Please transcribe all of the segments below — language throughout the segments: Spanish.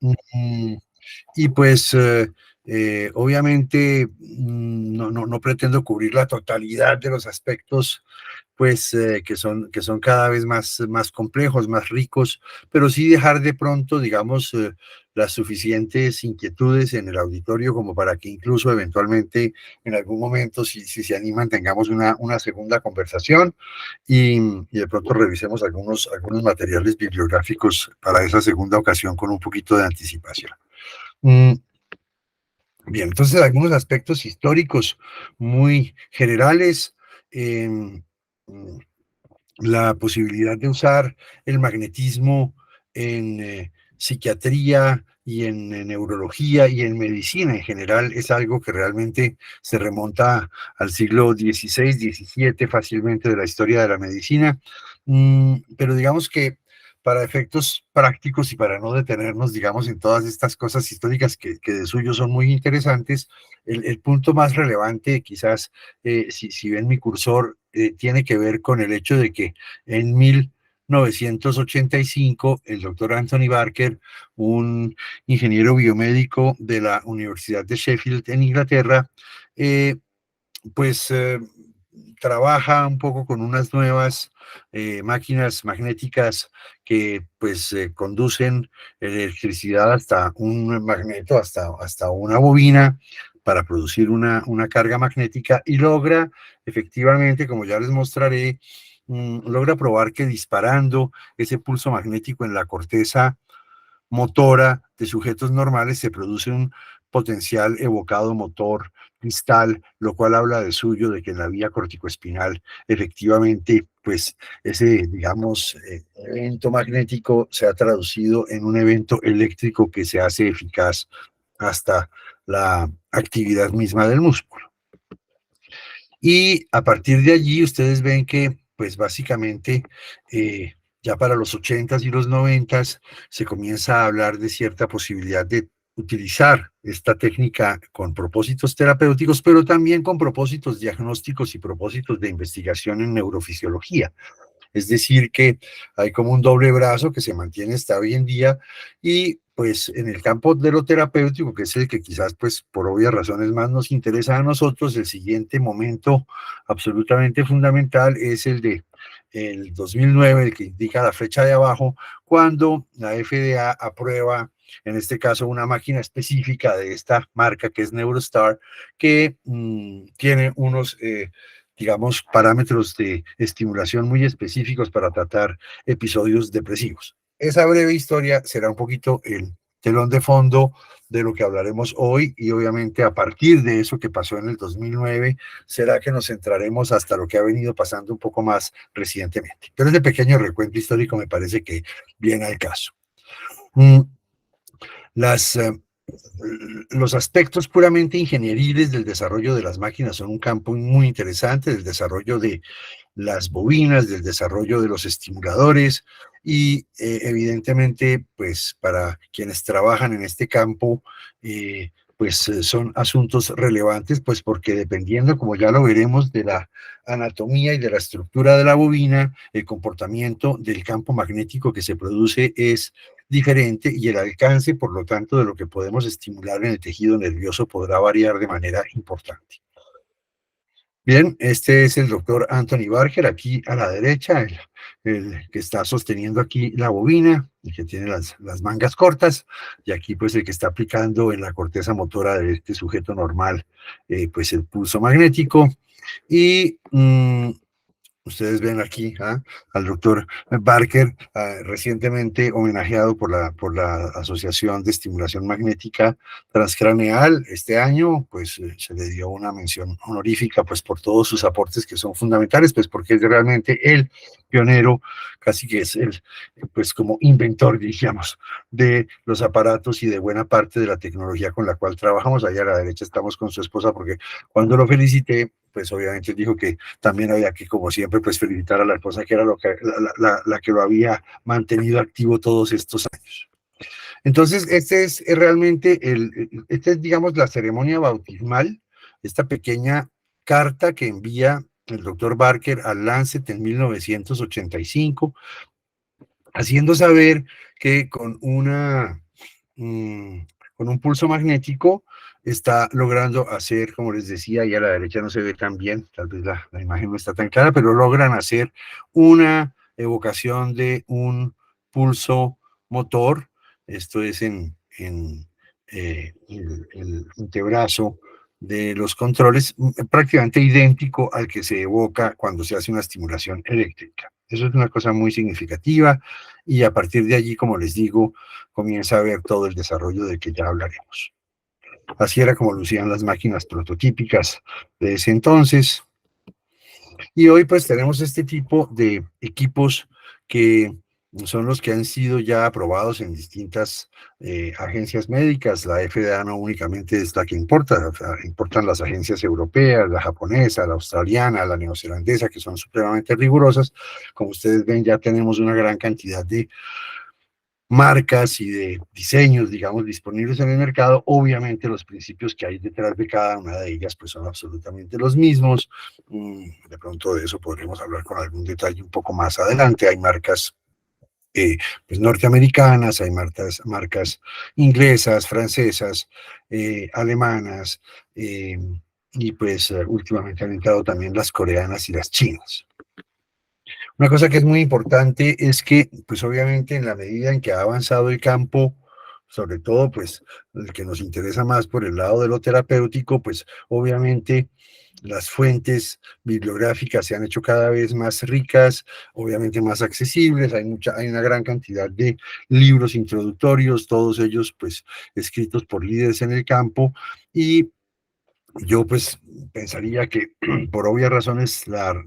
Mm, y pues, obviamente, no pretendo cubrir la totalidad de los aspectos, pues, que son cada vez más complejos, más ricos, pero sí dejar de pronto, digamos, las suficientes inquietudes en el auditorio como para que incluso eventualmente en algún momento, si se animan, tengamos una segunda conversación y de pronto revisemos algunos materiales bibliográficos para esa segunda ocasión con un poquito de anticipación. Mm, Bien, entonces algunos aspectos históricos muy generales. em, mm, la posibilidad de usar el magnetismo en psiquiatría y en neurología y en medicina en general es algo que realmente se remonta al siglo XVI, XVII fácilmente de la historia de la medicina. Pero digamos que para efectos prácticos y para no detenernos, digamos, en todas estas cosas históricas que de suyo son muy interesantes, el punto más relevante, quizás, si ven mi cursor, tiene que ver con el hecho de que en 1985 el doctor Anthony Barker, un ingeniero biomédico de la Universidad de Sheffield en Inglaterra, eh, pues trabaja un poco con unas nuevas máquinas magnéticas que pues conducen electricidad hasta un magneto, hasta una bobina para producir una carga magnética y logra efectivamente, como ya les mostraré, logra probar que disparando ese pulso magnético en la corteza motora de sujetos normales se produce un potencial evocado motor cristal, lo cual habla de suyo, de que en la vía corticoespinal efectivamente, pues ese, digamos, evento magnético se ha traducido en un evento eléctrico que se hace eficaz hasta la actividad misma del músculo. Y a partir de allí ustedes ven que, pues básicamente, ya para los 80s y los 90s se comienza a hablar de cierta posibilidad de utilizar esta técnica con propósitos terapéuticos, pero también con propósitos diagnósticos y propósitos de investigación en neurofisiología. Es decir, que hay como un doble brazo que se mantiene hasta hoy en día y pues en el campo de lo terapéutico, que es el que quizás pues por obvias razones más nos interesa a nosotros, el siguiente momento absolutamente fundamental es el de el 2009, el que indica la flecha de abajo, cuando la FDA aprueba, en este caso, una máquina específica de esta marca que es Neurostar, que tiene unos digamos, parámetros de estimulación muy específicos para tratar episodios depresivos. Esa breve historia será un poquito el telón de fondo de lo que hablaremos hoy y obviamente a partir de eso que pasó en el 2009 será que nos centraremos hasta lo que ha venido pasando un poco más recientemente. Pero ese pequeño recuento histórico me parece que viene al caso. Mm, las, los aspectos puramente ingenieriles del desarrollo de las máquinas son un campo muy interesante, del desarrollo de las bobinas, del desarrollo de los estimuladores y evidentemente, pues para quienes trabajan en este campo, pues son asuntos relevantes, pues porque dependiendo, como ya lo veremos, de la anatomía y de la estructura de la bobina, el comportamiento del campo magnético que se produce es diferente y el alcance, por lo tanto, de lo que podemos estimular en el tejido nervioso podrá variar de manera importante. Bien, este es el doctor Anthony Barger, aquí a la derecha, el que está sosteniendo aquí la bobina, el que tiene las mangas cortas, y aquí pues el que está aplicando en la corteza motora de este sujeto normal, pues el pulso magnético. Y ustedes ven aquí al doctor Barker, recientemente homenajeado por la Asociación de Estimulación Magnética Transcraneal. Este año, pues se le dio una mención honorífica, pues por todos sus aportes que son fundamentales, pues porque es realmente el pionero, casi que es el, pues como inventor, diríamos, de los aparatos y de buena parte de la tecnología con la cual trabajamos. Allá a la derecha estamos con su esposa, porque cuando lo felicité, pues obviamente dijo que también había que, como siempre, pues felicitar a la esposa, que era la que lo había mantenido activo todos estos años. Entonces, este es realmente, este es, digamos, la ceremonia bautismal, esta pequeña carta que envía el doctor Barker al Lancet en 1985, haciendo saber que con una mm, con un pulso magnético está logrando hacer, como les decía, y a la derecha no se ve tan bien, tal vez la imagen no está tan clara, pero logran hacer una evocación de un pulso motor, esto es en el antebrazo de los controles, prácticamente idéntico al que se evoca cuando se hace una estimulación eléctrica. Eso es una cosa muy significativa y a partir de allí, como les digo, comienza a ver todo el desarrollo del que ya hablaremos. Así era como lucían las máquinas prototípicas de ese entonces. Y hoy pues tenemos este tipo de equipos que son los que han sido ya aprobados en distintas agencias médicas. La FDA no únicamente es la que importa, o sea, importan las agencias europeas, la japonesa, la australiana, la neozelandesa, que son supremamente rigurosas. Como ustedes ven, ya tenemos una gran cantidad de marcas y de diseños, digamos, disponibles en el mercado. Obviamente los principios que hay detrás de cada una de ellas pues son absolutamente los mismos. De pronto de eso podremos hablar con algún detalle un poco más adelante. Hay marcas pues norteamericanas, hay marcas inglesas, francesas, alemanas, y pues últimamente han entrado también las coreanas y las chinas. Una cosa que es muy importante es que, pues obviamente en la medida en que ha avanzado el campo, sobre todo pues el que nos interesa más por el lado de lo terapéutico, pues obviamente las fuentes bibliográficas se han hecho cada vez más ricas, obviamente más accesibles, hay una gran cantidad de libros introductorios, todos ellos pues escritos por líderes en el campo, y yo pues pensaría que por obvias razones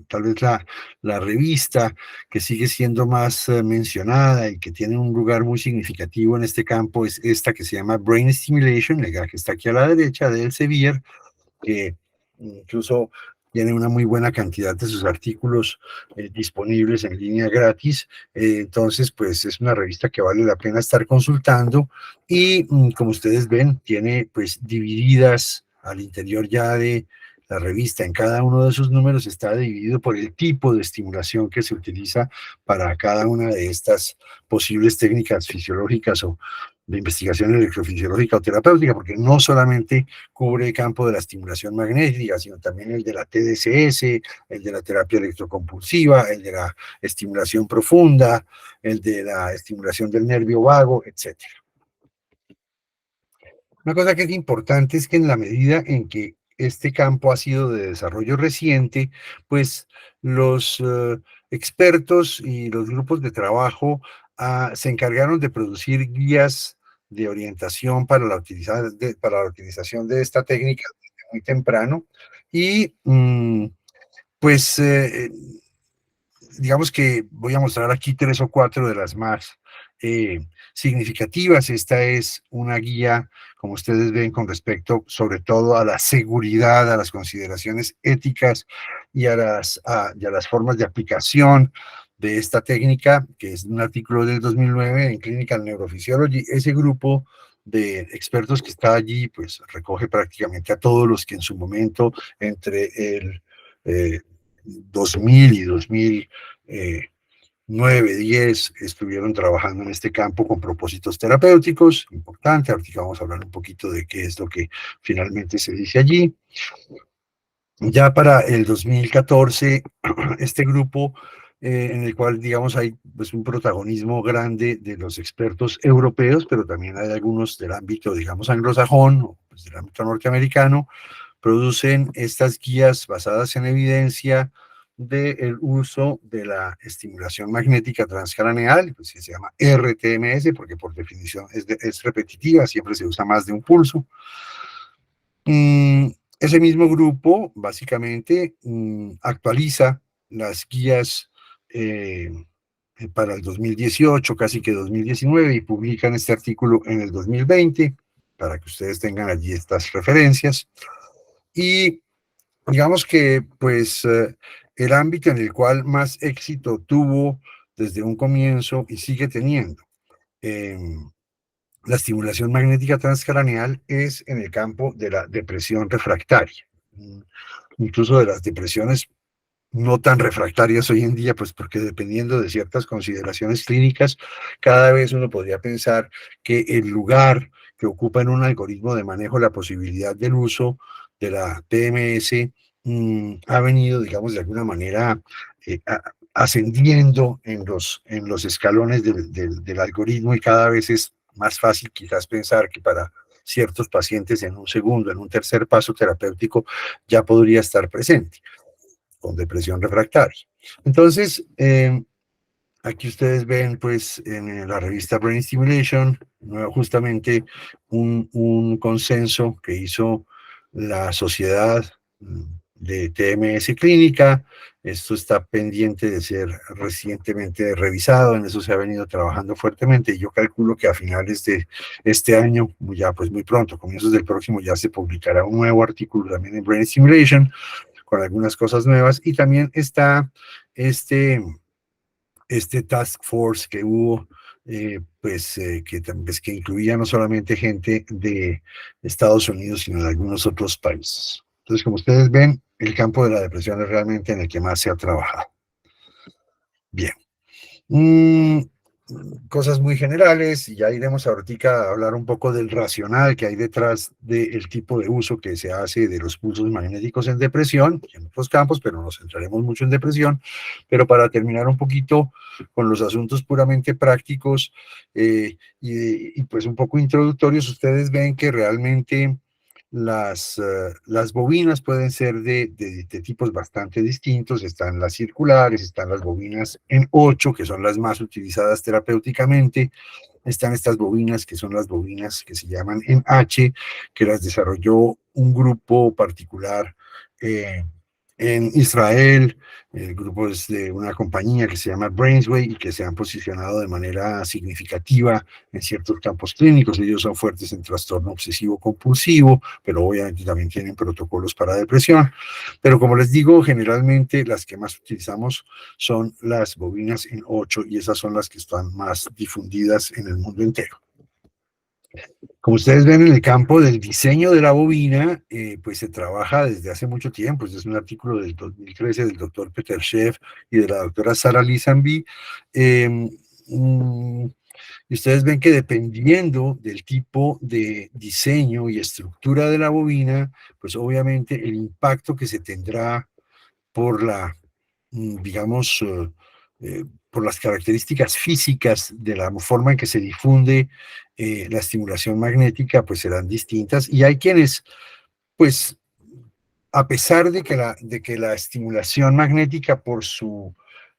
tal vez la revista que sigue siendo más mencionada y que tiene un lugar muy significativo en este campo es esta que se llama Brain Stimulation, la que está aquí a la derecha de Elsevier, que incluso tiene una muy buena cantidad de sus artículos disponibles en línea gratis. Entonces, pues es una revista que vale la pena estar consultando y como ustedes ven, tiene pues divididas al interior ya de la revista, en cada uno de sus números está dividido por el tipo de estimulación que se utiliza para cada una de estas posibles técnicas fisiológicas o de investigación electrofisiológica o terapéutica, porque no solamente cubre el campo de la estimulación magnética, sino también el de la TDCS, el de la terapia electrocompulsiva, el de la estimulación profunda, el de la estimulación del nervio vago, etcétera. Una cosa que es importante es que en la medida en que este campo ha sido de desarrollo reciente, pues los expertos y los grupos de trabajo se encargaron de producir guías de orientación para la utilización de esta técnica desde muy temprano y pues digamos que voy a mostrar aquí 3 o 4 de las más significativas. Esta es una guía, como ustedes ven, con respecto sobre todo a la seguridad, a las consideraciones éticas y a las formas de aplicación de esta técnica, que es un artículo del 2009 en Clinical Neurophysiology. Ese grupo de expertos que está allí, pues recoge prácticamente a todos los que en su momento, entre el 2000 y 2009, 10, estuvieron trabajando en este campo con propósitos terapéuticos, importante. Ahorita vamos a hablar un poquito de qué es lo que finalmente se dice allí. Ya para el 2014, este grupo, en el cual, digamos, hay pues, un protagonismo grande de los expertos europeos, pero también hay algunos del ámbito, digamos, anglosajón, o pues, del ámbito norteamericano, producen estas guías basadas en evidencia del uso de la estimulación magnética transcraneal, pues que se llama RTMS, porque por definición es repetitiva, siempre se usa más de un pulso. Ese mismo grupo, básicamente, actualiza las guías para el 2018, casi que 2019, y publican este artículo en el 2020, para que ustedes tengan allí estas referencias. Y digamos que pues el ámbito en el cual más éxito tuvo desde un comienzo y sigue teniendo la estimulación magnética transcraneal es en el campo de la depresión refractaria, incluso de las depresiones no tan refractarias hoy en día, pues porque dependiendo de ciertas consideraciones clínicas, cada vez uno podría pensar que el lugar que ocupa en un algoritmo de manejo la posibilidad del uso de la TMS ha venido, digamos, de alguna manera ascendiendo en los escalones del algoritmo y cada vez es más fácil quizás pensar que para ciertos pacientes en un segundo, en un tercer paso terapéutico, ya podría estar presente con depresión refractaria. Entonces, aquí ustedes ven, pues, en la revista Brain Stimulation, justamente un consenso que hizo la sociedad de TMS clínica. Esto está pendiente de ser recientemente revisado, en eso se ha venido trabajando fuertemente. Yo calculo que a finales de este año, ya pues muy pronto, comienzos del próximo, ya se publicará un nuevo artículo también en Brain Stimulation con algunas cosas nuevas. Y también está este task force que hubo, pues, que incluía no solamente gente de Estados Unidos, sino de algunos otros países. Entonces, como ustedes ven, el campo de la depresión es realmente en el que más se ha trabajado. Bien. Mm, Cosas muy generales, y ya iremos ahorita a hablar un poco del racional que hay detrás del tipo de uso que se hace de los pulsos magnéticos en depresión, y en otros campos, pero nos centraremos mucho en depresión. Pero para terminar un poquito con los asuntos puramente prácticos pues un poco introductorios, ustedes ven que realmente las bobinas pueden ser de tipos bastante distintos. Están las circulares, están las bobinas en 8, que son las más utilizadas terapéuticamente. Están estas bobinas, que son las bobinas que se llaman en H, que las desarrolló un grupo particular eh, en Israel. El grupo es de una compañía que se llama Brainsway y que se han posicionado de manera significativa en ciertos campos clínicos. Ellos son fuertes en trastorno obsesivo compulsivo, pero obviamente también tienen protocolos para depresión. Pero como les digo, generalmente las que más utilizamos son las bobinas en 8 y esas son las que están más difundidas en el mundo entero. Como ustedes ven en el campo del diseño de la bobina, pues se trabaja desde hace mucho tiempo. Este es un artículo del 2013 del doctor Peter Sheff y de la doctora Sarah Lisanby. Eh, mm, y ustedes ven que dependiendo del tipo de diseño y estructura de la bobina, pues obviamente el impacto que se tendrá por digamos, por las características físicas de la forma en que se difunde la estimulación magnética, pues serán distintas. Y hay quienes, pues, a pesar de que la estimulación magnética por su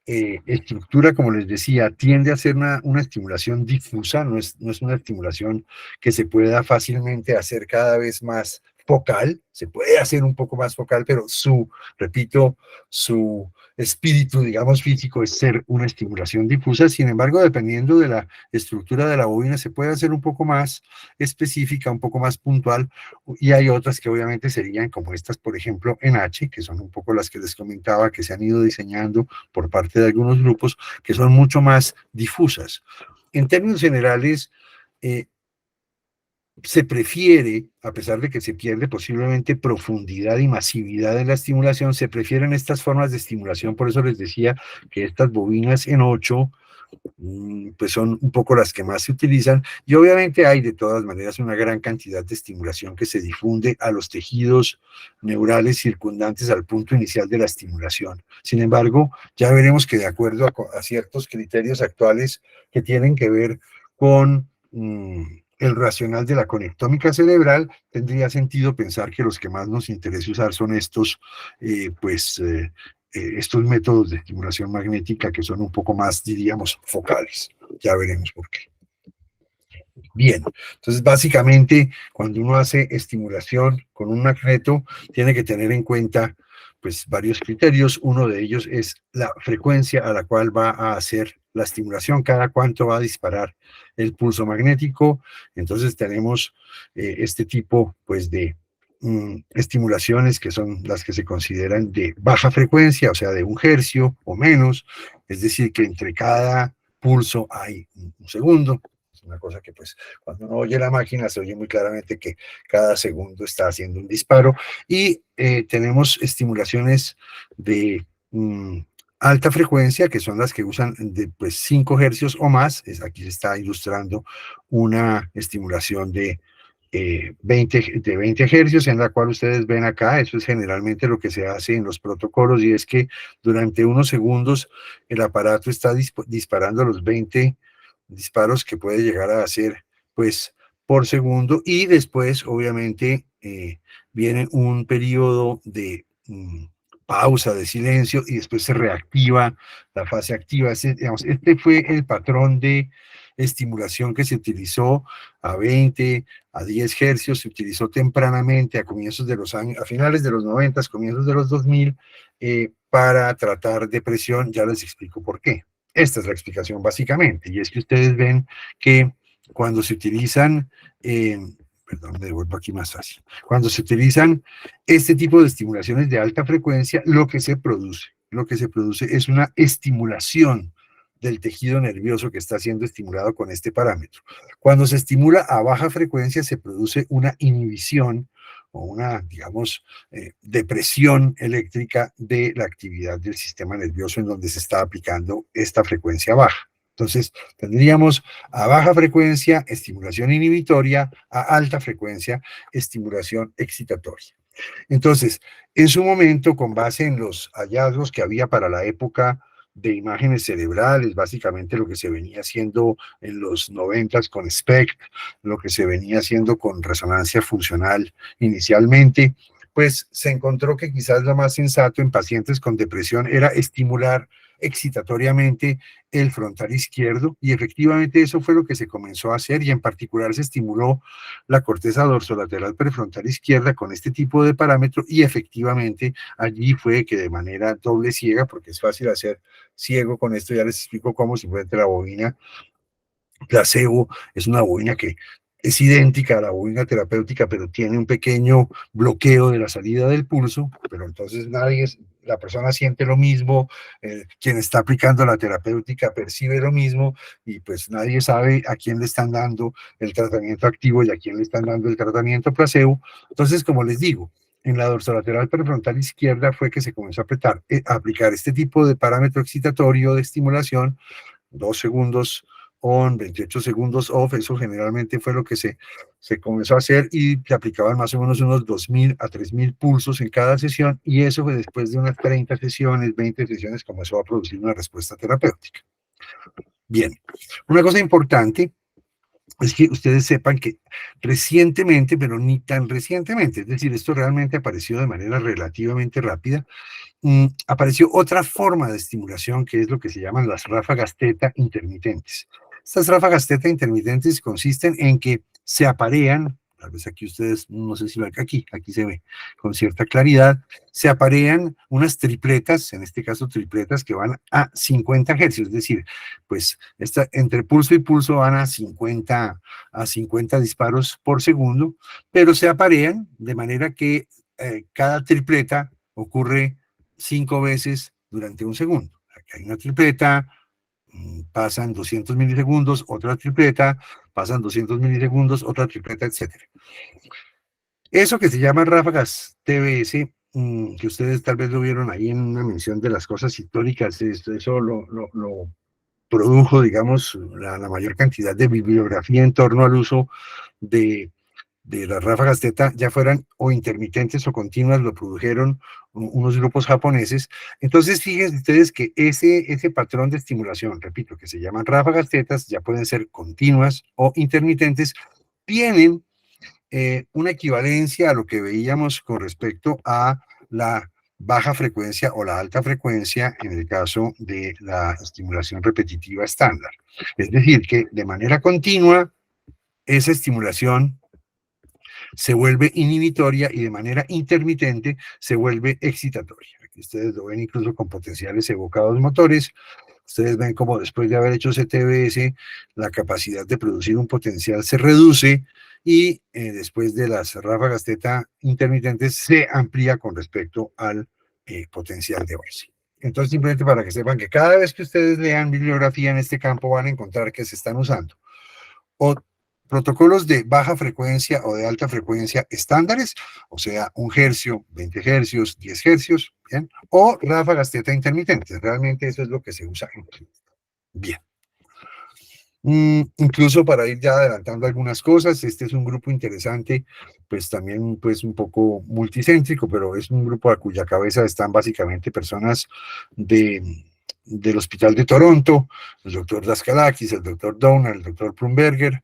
estructura, como les decía, tiende a ser una estimulación difusa, no es una estimulación que se pueda fácilmente hacer cada vez más focal, se puede hacer un poco más focal, pero repito, su espíritu, digamos, físico es ser una estimulación difusa. Sin embargo, dependiendo de la estructura de la bobina, se puede hacer un poco más específica, un poco más puntual, y hay otras que obviamente serían como estas, por ejemplo, en H, que son un poco las que les comentaba, que se han ido diseñando por parte de algunos grupos, que son mucho más difusas. En términos generales, eh, se prefiere, a pesar de que se pierde posiblemente profundidad y masividad en la estimulación, se prefieren estas formas de estimulación. Por eso les decía que estas bobinas en 8 pues son un poco las que más se utilizan, y obviamente hay de todas maneras una gran cantidad de estimulación que se difunde a los tejidos neurales circundantes al punto inicial de la estimulación. Sin embargo, ya veremos que de acuerdo a ciertos criterios actuales que tienen que ver con el racional de la conectómica cerebral, tendría sentido pensar que los que más nos interesa usar son estos, estos métodos de estimulación magnética que son un poco más, diríamos, focales. Ya veremos por qué. Bien, entonces básicamente cuando uno hace estimulación con un magneto, tiene que tener en cuenta pues varios criterios. Uno de ellos es la frecuencia a la cual va a hacer la estimulación, cada cuánto va a disparar el pulso magnético. Entonces tenemos este tipo pues de estimulaciones que son las que se consideran de baja frecuencia, o sea, de 1 hercio o menos, es decir, que entre cada pulso hay un segundo. Es una cosa que pues cuando uno oye la máquina se oye muy claramente que cada segundo está haciendo un disparo. Y tenemos estimulaciones de mm, alta frecuencia, que son las que usan de pues, 5 hercios o más. Aquí se está ilustrando una estimulación de 20 hercios, en la cual ustedes ven acá. Eso es generalmente lo que se hace en los protocolos, y es que durante unos segundos el aparato está disparando los 20 disparos que puede llegar a hacer pues por segundo, y después obviamente viene un periodo de pausa, de silencio, y después se reactiva la fase activa. Digamos, este fue el patrón de estimulación que se utilizó a 20, a 10 hercios, se utilizó tempranamente a comienzos de los años, a finales de los 90, comienzos de los 2000, para tratar depresión. Ya les explico por qué. Esta es la explicación básicamente, y es que ustedes ven que cuando se utilizan, perdón, me devuelvo aquí más fácil, cuando se utilizan este tipo de estimulaciones de alta frecuencia, lo que se produce es una estimulación del tejido nervioso que está siendo estimulado con este parámetro. Cuando se estimula a baja frecuencia, se produce una inhibición o una, digamos, depresión eléctrica de la actividad del sistema nervioso en donde se está aplicando esta frecuencia baja. Entonces, tendríamos a baja frecuencia estimulación inhibitoria, a alta frecuencia estimulación excitatoria. Entonces, en su momento, con base en los hallazgos que había para la época de imágenes cerebrales, básicamente lo que se venía haciendo en los 90 con SPECT, lo que se venía haciendo con resonancia funcional inicialmente, pues se encontró que quizás lo más sensato en pacientes con depresión era estimular excitatoriamente el frontal izquierdo, y efectivamente eso fue lo que se comenzó a hacer, y en particular se estimuló la corteza dorsolateral prefrontal izquierda con este tipo de parámetro, y efectivamente allí fue que de manera doble ciega, porque es fácil hacer ciego con esto, ya les explico cómo, simplemente la bobina placebo es una bobina que es idéntica a la bobina terapéutica, pero tiene un pequeño bloqueo de la salida del pulso, pero entonces la persona siente lo mismo, quien está aplicando la terapéutica percibe lo mismo, y pues nadie sabe a quién le están dando el tratamiento activo y a quién le están dando el tratamiento placebo. Entonces, como les digo, en la dorsolateral prefrontal izquierda fue que se comenzó a aplicar este tipo de parámetro excitatorio de estimulación, 2 segundos on, 28 segundos off. Eso generalmente fue lo que se comenzó a hacer, y se aplicaban más o menos unos 2.000 a 3.000 pulsos en cada sesión, y eso fue después de unas 30 sesiones, 20 sesiones, comenzó a producir una respuesta terapéutica. Bien, una cosa importante es que ustedes sepan que recientemente, pero ni tan recientemente, es decir, esto realmente apareció de manera relativamente rápida, apareció otra forma de estimulación, que es lo que se llaman las ráfagas teta intermitentes. Estas ráfagas teta intermitentes consisten en que se aparean, tal vez aquí ustedes, no sé si ven, aquí se ve con cierta claridad, se aparean unas tripletas, en este caso tripletas que van a 50 hercios, es decir, pues entre pulso y pulso van a 50 disparos por segundo, pero se aparean de manera que cada tripleta ocurre 5 veces durante un segundo. Aquí hay una tripleta, pasan 200 milisegundos, otra tripleta, pasan 200 milisegundos, otra tripleta, etcétera. Eso que se llama ráfagas TBS, que ustedes tal vez lo vieron ahí en una mención de las cosas históricas, eso lo produjo, digamos, la mayor cantidad de bibliografía en torno al uso de las ráfagas teta, ya fueran o intermitentes o continuas, lo produjeron unos grupos japoneses. Entonces, fíjense ustedes que ese patrón de estimulación, repito, que se llaman ráfagas tetas, ya pueden ser continuas o intermitentes, tienen una equivalencia a lo que veíamos con respecto a la baja frecuencia o la alta frecuencia en el caso de la estimulación repetitiva estándar. Es decir, que de manera continua, esa estimulación se vuelve inhibitoria, y de manera intermitente se vuelve excitatoria. Aquí ustedes lo ven incluso con potenciales evocados motores. Ustedes ven como después de haber hecho CTBS, la capacidad de producir un potencial se reduce, y después de las ráfagas teta intermitentes se amplía con respecto al potencial de base. Entonces, simplemente para que sepan que cada vez que ustedes lean bibliografía en este campo van a encontrar que se están usando o protocolos de baja frecuencia o de alta frecuencia estándares, o sea, 1 hercio, 20 hercios, 10 hercios, ¿bien? O ráfagas teta intermitentes. Realmente eso es lo que se usa en clínica. Bien. Incluso para ir ya adelantando algunas cosas, este es un grupo interesante, pues también pues un poco multicéntrico, pero es un grupo a cuya cabeza están básicamente personas de, del Hospital de Toronto, el doctor Daskalakis, el doctor Donald, el doctor Plumberger,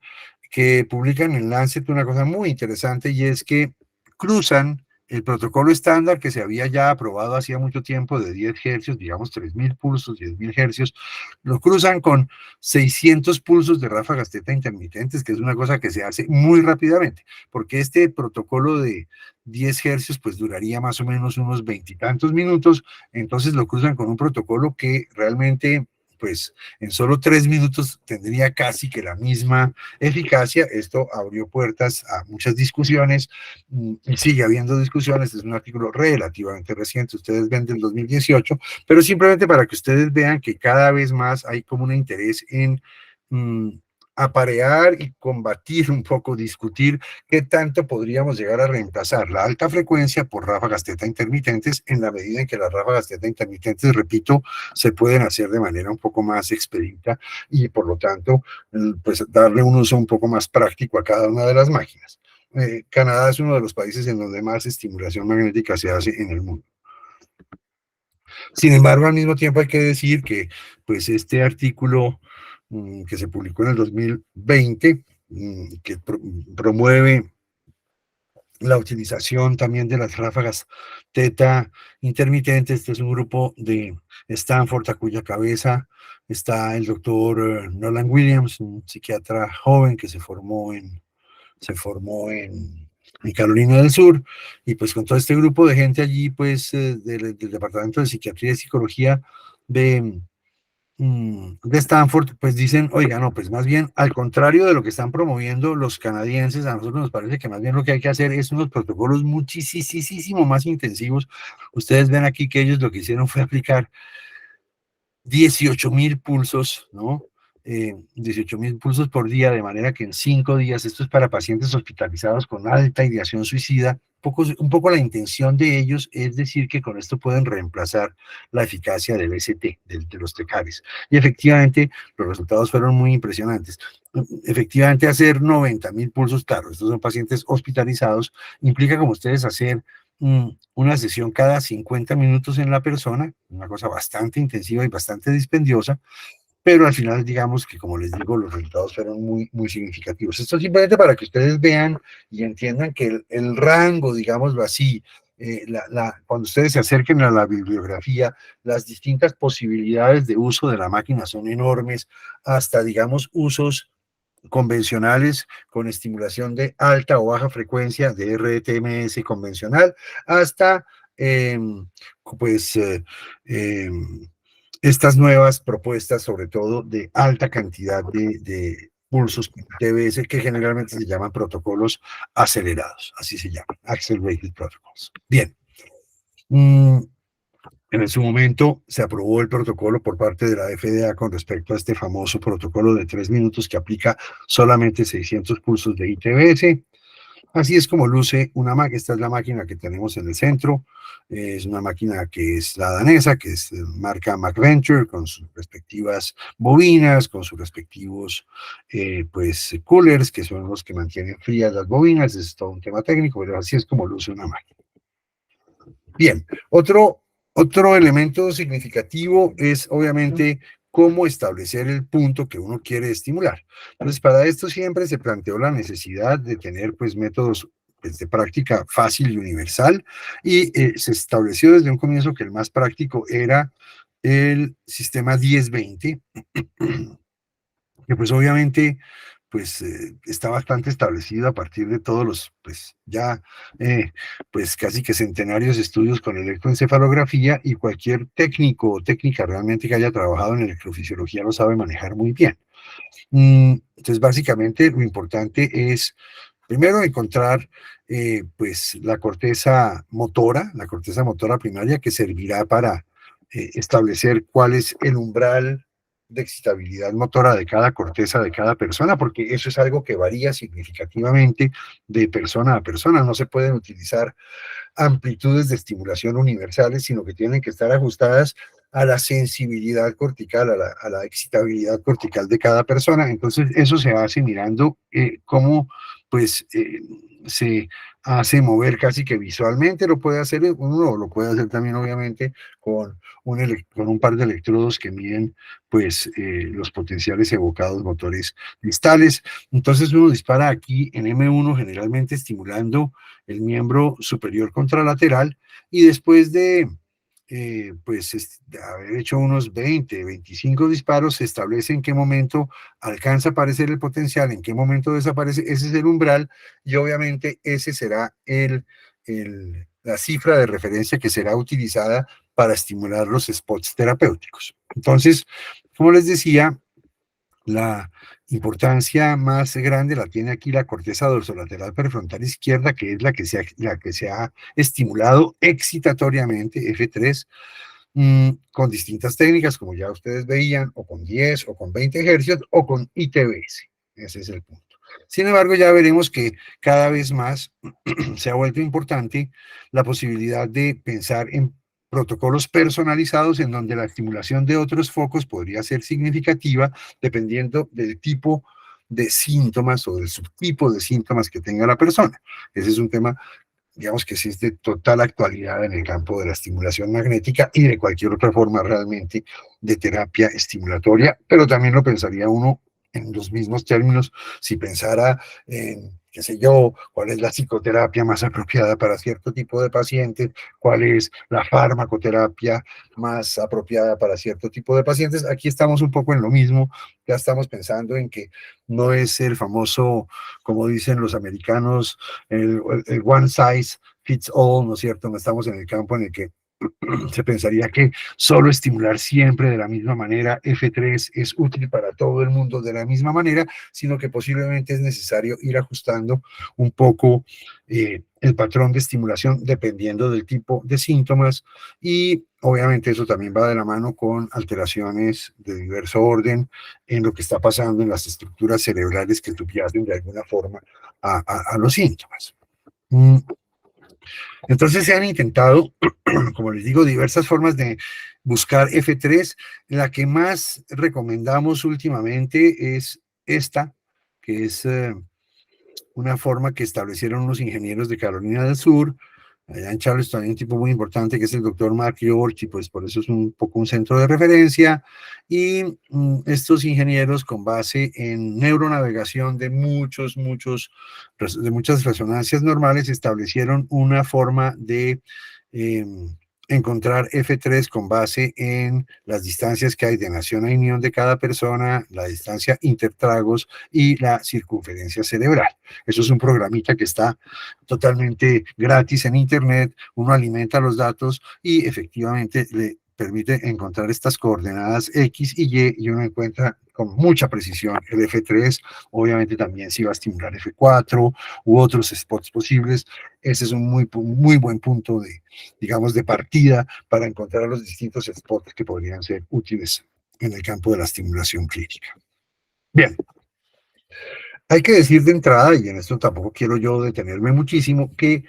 que publican en Lancet una cosa muy interesante y es que cruzan el protocolo estándar que se había ya aprobado hacía mucho tiempo de 10 hercios, digamos 3.000 pulsos, 10.000 hercios, lo cruzan con 600 pulsos de ráfagas teta intermitentes, que es una cosa que se hace muy rápidamente, porque este protocolo de 10 hercios pues duraría más o menos unos 20 y tantos minutos, entonces lo cruzan con un protocolo que realmente pues en solo 3 minutos tendría casi que la misma eficacia. Esto abrió puertas a muchas discusiones y sigue habiendo discusiones. Es un artículo relativamente reciente, ustedes ven del 2018, pero simplemente para que ustedes vean que cada vez más hay como un interés en mmm, aparear y combatir un poco, discutir qué tanto podríamos llegar a reemplazar la alta frecuencia por ráfagas teta intermitentes en la medida en que las ráfagas teta intermitentes, repito, se pueden hacer de manera un poco más expedita y por lo tanto, pues darle un uso un poco más práctico a cada una de las máquinas. Canadá es uno de los países en donde más estimulación magnética se hace en el mundo. Sin embargo, al mismo tiempo hay que decir que pues este artículo que se publicó en el 2020, que promueve la utilización también de las ráfagas teta intermitentes. Este es un grupo de Stanford a cuya cabeza está el doctor Nolan Williams, un psiquiatra joven que se formó en Carolina del Sur, y pues con todo este grupo de gente allí, pues del Departamento de Psiquiatría y Psicología de, de Stanford, pues dicen, oiga, no, pues más bien al contrario de lo que están promoviendo los canadienses, a nosotros nos parece que más bien lo que hay que hacer es unos protocolos muchísimo más intensivos. Ustedes ven aquí que ellos lo que hicieron fue aplicar 18.000 pulsos, ¿no? 18.000 pulsos por día, de manera que en 5 días, esto es para pacientes hospitalizados con alta ideación suicida, un poco la intención de ellos es decir que con esto pueden reemplazar la eficacia del ST, de los TECARES. Y efectivamente, los resultados fueron muy impresionantes. Efectivamente, hacer 90.000 pulsos, claro, estos son pacientes hospitalizados, implica como ustedes hacer una sesión cada 50 minutos en la persona, una cosa bastante intensiva y bastante dispendiosa, pero al final digamos que como les digo, los resultados fueron muy significativos. Esto simplemente para que ustedes vean y entiendan que el rango, digámoslo así, cuando ustedes se acerquen a la bibliografía, las distintas posibilidades de uso de la máquina son enormes, hasta digamos usos convencionales con estimulación de alta o baja frecuencia de RTMS convencional hasta eh, pues eh, estas nuevas propuestas, sobre todo de alta cantidad de pulsos TBS, que generalmente se llaman protocolos acelerados, así se llaman, Accelerated Protocols. Bien. En su momento se aprobó el protocolo por parte de la FDA con respecto a este famoso protocolo de 3 minutos que aplica solamente 600 pulsos de ITBS. Así es como luce una máquina. Esta es la máquina que tenemos en el centro. Es una máquina que es la danesa, que es marca MacVenture, con sus respectivas bobinas, con sus respectivos pues coolers, que son los que mantienen frías las bobinas. Es todo un tema técnico, pero así es como luce una máquina. Bien, otro elemento significativo es obviamente cómo establecer el punto que uno quiere estimular. Entonces, para esto siempre se planteó la necesidad de tener pues métodos pues, de práctica fácil y universal, y se estableció desde un comienzo que el más práctico era el sistema 10-20, que pues obviamente pues está bastante establecido a partir de todos los, pues ya, pues casi que centenarios estudios con electroencefalografía, y cualquier técnico o técnica realmente que haya trabajado en electrofisiología lo sabe manejar muy bien. Entonces, básicamente lo importante es, primero, encontrar pues la corteza motora primaria que servirá para establecer cuál es el umbral de excitabilidad motora de cada corteza de cada persona, porque eso es algo que varía significativamente de persona a persona. No se pueden utilizar amplitudes de estimulación universales, sino que tienen que estar ajustadas a la sensibilidad cortical, a la excitabilidad cortical de cada persona. Entonces, eso se hace mirando cómo, pues, se hace mover casi que visualmente, lo puede hacer uno, o lo puede hacer también, obviamente, con con un par de electrodos que miden, pues, los potenciales evocados motores distales. Entonces, uno dispara aquí en M1, generalmente estimulando el miembro superior contralateral, y después de de haber hecho unos 20, 25 disparos, se establece en qué momento alcanza a aparecer el potencial, en qué momento desaparece. Ese es el umbral, y obviamente ese será la cifra de referencia que será utilizada para estimular los spots terapéuticos. Entonces, como les decía, la importancia más grande la tiene aquí la corteza dorsolateral prefrontal izquierda, que es la que se ha estimulado excitatoriamente, F3, con distintas técnicas, como ya ustedes veían, o con 10 o con 20 hercios o con ITBS. Ese es el punto. Sin embargo, ya veremos que cada vez más se ha vuelto importante la posibilidad de pensar en protocolos personalizados en donde la estimulación de otros focos podría ser significativa dependiendo del tipo de síntomas o del subtipo de síntomas que tenga la persona. Ese es un tema, digamos, que sí es de total actualidad en el campo de la estimulación magnética y de cualquier otra forma realmente de terapia estimulatoria, pero también lo pensaría uno en los mismos términos si pensara en, qué sé yo, cuál es la psicoterapia más apropiada para cierto tipo de pacientes, cuál es la farmacoterapia más apropiada para cierto tipo de pacientes. Aquí estamos un poco en lo mismo, ya estamos pensando en que no es el famoso, como dicen los americanos, el one size fits all, ¿no es cierto? No estamos en el campo en el que se pensaría que solo estimular siempre de la misma manera F3 es útil para todo el mundo de la misma manera, sino que posiblemente es necesario ir ajustando un poco el patrón de estimulación dependiendo del tipo de síntomas, y obviamente eso también va de la mano con alteraciones de diverso orden en lo que está pasando en las estructuras cerebrales que subyacen de alguna forma a los síntomas. Entonces se han intentado, como les digo, diversas formas de buscar F3. La que más recomendamos últimamente es esta, que es una forma que establecieron unos ingenieros de Carolina del Sur. Allá en Charleston hay un tipo muy importante que es el doctor Mark George, y pues por eso es un poco un centro de referencia. Y estos ingenieros, con base en neuronavegación de muchas resonancias normales, establecieron una forma de eh, encontrar F3 con base en las distancias que hay de nación a inión de cada persona, la distancia intertragos y la circunferencia cerebral. Eso es un programita que está totalmente gratis en Internet. Uno alimenta los datos y efectivamente le permite encontrar estas coordenadas X y Y, y uno encuentra con mucha precisión el F3. Obviamente también si va a estimular F4 u otros spots posibles. Ese es un muy buen punto de, digamos, de partida para encontrar los distintos spots que podrían ser útiles en el campo de la estimulación clínica. Bien, hay que decir de entrada, y en esto tampoco quiero yo detenerme muchísimo, que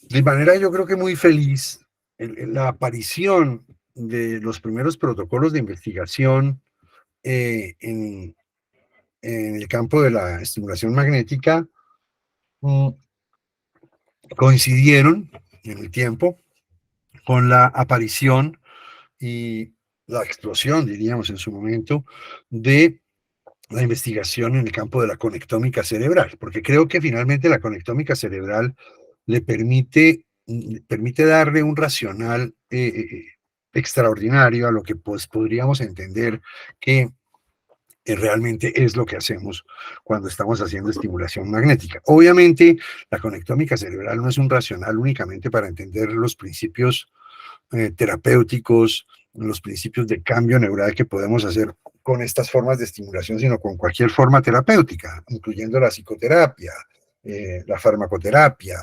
de manera yo creo que muy feliz, la aparición de los primeros protocolos de investigación eh, en, en, el campo de la estimulación magnética mm, coincidieron en el tiempo con la aparición y la explosión, diríamos en su momento, de la investigación en el campo de la conectómica cerebral, porque creo que finalmente la conectómica cerebral le permite darle un racional extraordinario a lo que pues podríamos entender que realmente es lo que hacemos cuando estamos haciendo estimulación magnética. Obviamente, la conectómica cerebral no es un racional únicamente para entender los principios terapéuticos, los principios de cambio neural que podemos hacer con estas formas de estimulación, sino con cualquier forma terapéutica, incluyendo la psicoterapia, la farmacoterapia,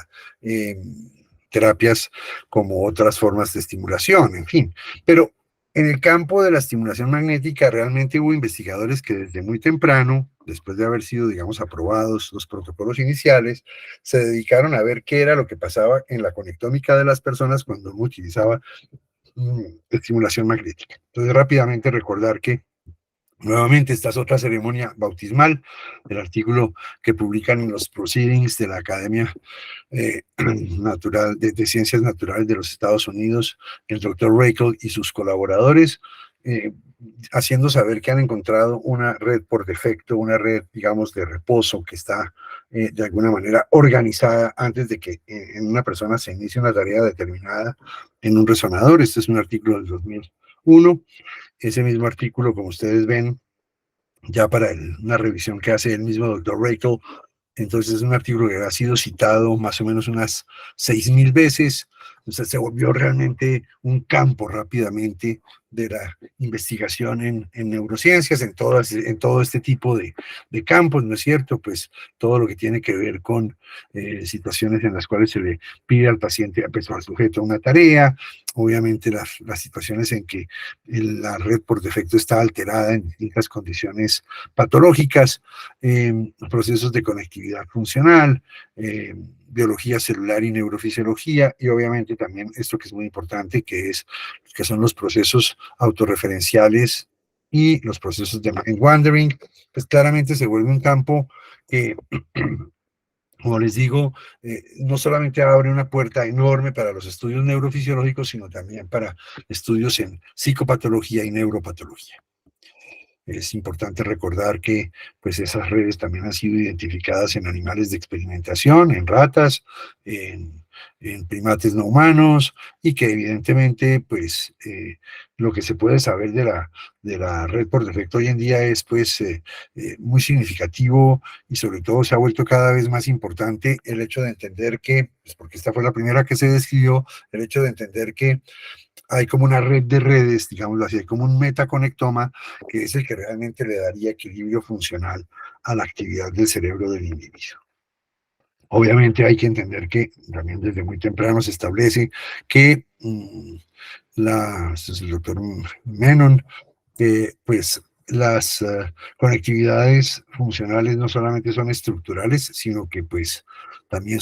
terapias como otras formas de estimulación, en fin. Pero En el campo de la estimulación magnética realmente hubo investigadores que desde muy temprano, después de haber sido, digamos, aprobados los protocolos iniciales, se dedicaron a ver qué era lo que pasaba en la conectómica de las personas cuando uno utilizaba estimulación magnética. Entonces, rápidamente recordar que nuevamente, esta es otra ceremonia bautismal, el artículo que publican en los Proceedings de la Academia Natural, de Ciencias Naturales de los Estados Unidos, el doctor Reichel y sus colaboradores, eh, haciendo saber que han encontrado una red por defecto, una red, digamos, de reposo que está de alguna manera organizada antes de que en una persona se inicie una tarea determinada en un resonador. Este es un artículo del 2001. Ese mismo artículo, como ustedes ven, ya para una revisión que hace el mismo doctor Reichel. Entonces es un artículo que ha sido citado más o menos unas 6.000 veces. O sea, se volvió realmente un campo rápidamente de la investigación en neurociencias, en todo este tipo de campos, ¿no es cierto? Pues todo lo que tiene que ver con situaciones en las cuales se le pide al paciente, pues, al sujeto una tarea, obviamente las situaciones en que la red por defecto está alterada en distintas condiciones patológicas, procesos de conectividad funcional, biología celular y neurofisiología, y obviamente también esto que es muy importante, que son los procesos autorreferenciales y los procesos de mind wandering. Pues claramente se vuelve un campo que, como les digo, no solamente abre una puerta enorme para los estudios neurofisiológicos, sino también para estudios en psicopatología y neuropatología. Es importante recordar que pues, esas redes también han sido identificadas en animales de experimentación, en ratas, en primates no humanos, y que evidentemente pues, lo que se puede saber de la red por defecto hoy en día es pues, muy significativo, y sobre todo se ha vuelto cada vez más importante el hecho de entender que, pues, porque esta fue la primera que se describió, el hecho de entender que hay como una red de redes, digámoslo así, hay como un metaconectoma que es el que realmente le daría equilibrio funcional a la actividad del cerebro del individuo. Obviamente hay que entender que también desde muy temprano se establece que este es el doctor Menon, pues las conectividades funcionales no solamente son estructurales, sino que pues también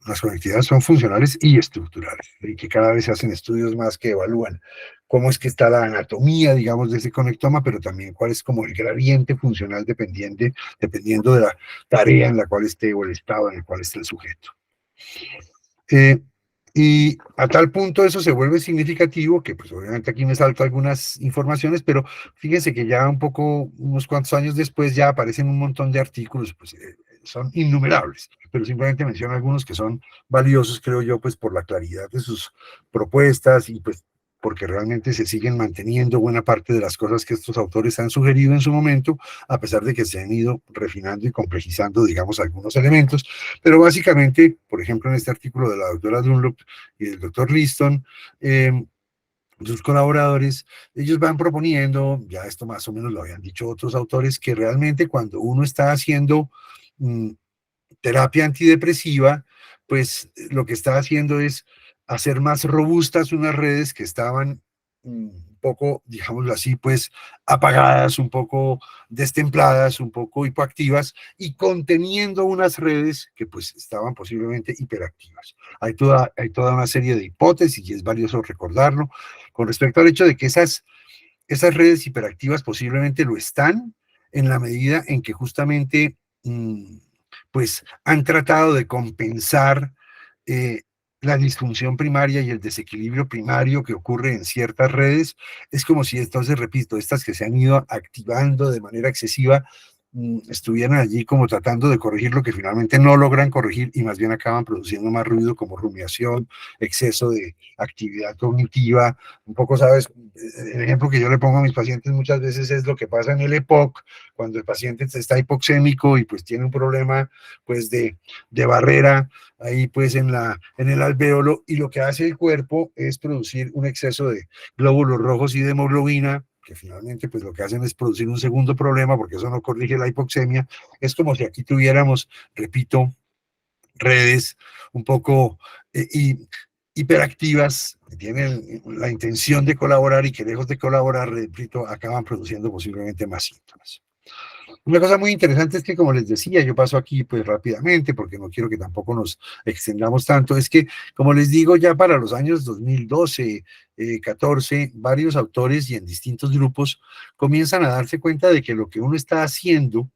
las conectividades son funcionales y estructurales, y que cada vez se hacen estudios más que evalúan cómo es que está la anatomía, digamos, de ese conectoma, pero también cuál es como el gradiente funcional dependiendo de la tarea en la cual esté o el estado en el cual esté el sujeto. Eh, y a tal punto eso se vuelve significativo, que pues obviamente aquí me salto algunas informaciones, pero fíjense que ya un poco, unos cuantos años después ya aparecen un montón de artículos, pues son innumerables, pero simplemente menciono algunos que son valiosos, creo yo, pues por la claridad de sus propuestas y pues porque realmente se siguen manteniendo buena parte de las cosas que estos autores han sugerido en su momento, a pesar de que se han ido refinando y complejizando, digamos, algunos elementos. Pero básicamente, por ejemplo, en este artículo de la doctora Dunlop y del doctor Liston, sus colaboradores, ellos van proponiendo, ya esto más o menos lo habían dicho otros autores, que realmente cuando uno está haciendo terapia antidepresiva, pues lo que está haciendo es hacer más robustas unas redes que estaban un poco, digámoslo así, pues apagadas, un poco destempladas, un poco hipoactivas, y conteniendo unas redes que pues estaban posiblemente hiperactivas. Hay toda una serie de hipótesis, y es valioso recordarlo, con respecto al hecho de que esas redes hiperactivas posiblemente lo están en la medida en que justamente pues han tratado de compensar eh, la disfunción primaria y el desequilibrio primario que ocurre en ciertas redes. Es como si, entonces, repito, estas que se han ido activando de manera excesiva estuvieran allí como tratando de corregir lo que finalmente no logran corregir, y más bien acaban produciendo más ruido, como rumiación, exceso de actividad cognitiva. Un poco, ¿sabes? El ejemplo que yo le pongo a mis pacientes muchas veces es lo que pasa en el EPOC, cuando el paciente está hipoxémico y pues tiene un problema pues de barrera ahí pues en el alvéolo, y lo que hace el cuerpo es producir un exceso de glóbulos rojos y de hemoglobina, que finalmente pues lo que hacen es producir un segundo problema, porque eso no corrige la hipoxemia. Es como si aquí tuviéramos, repito, redes un poco, y hiperactivas, que tienen la intención de colaborar y que lejos de colaborar, repito, acaban produciendo posiblemente más síntomas. Una cosa muy interesante es que, como les decía, yo paso aquí pues rápidamente porque no quiero que tampoco nos extendamos tanto, es que, como les digo, ya para los años 2012, 14, varios autores y en distintos grupos comienzan a darse cuenta de que lo que uno está haciendo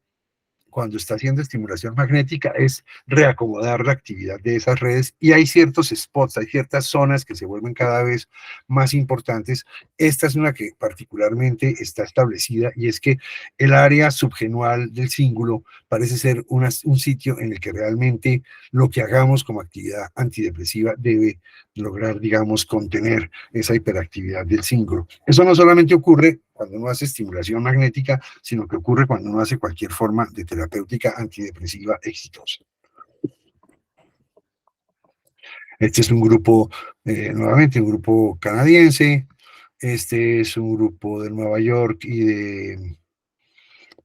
cuando está haciendo estimulación magnética es reacomodar la actividad de esas redes y hay ciertos spots, hay ciertas zonas que se vuelven cada vez más importantes. Esta es una que particularmente está establecida y es que el área subgenual del cíngulo parece ser un sitio en el que realmente lo que hagamos como actividad antidepresiva debe lograr, digamos, contener esa hiperactividad del cíngulo. Eso no solamente ocurre cuando uno hace estimulación magnética, sino que ocurre cuando uno hace cualquier forma de terapéutica antidepresiva exitosa. Este es un grupo, nuevamente, un grupo canadiense. Este es un grupo de Nueva York y de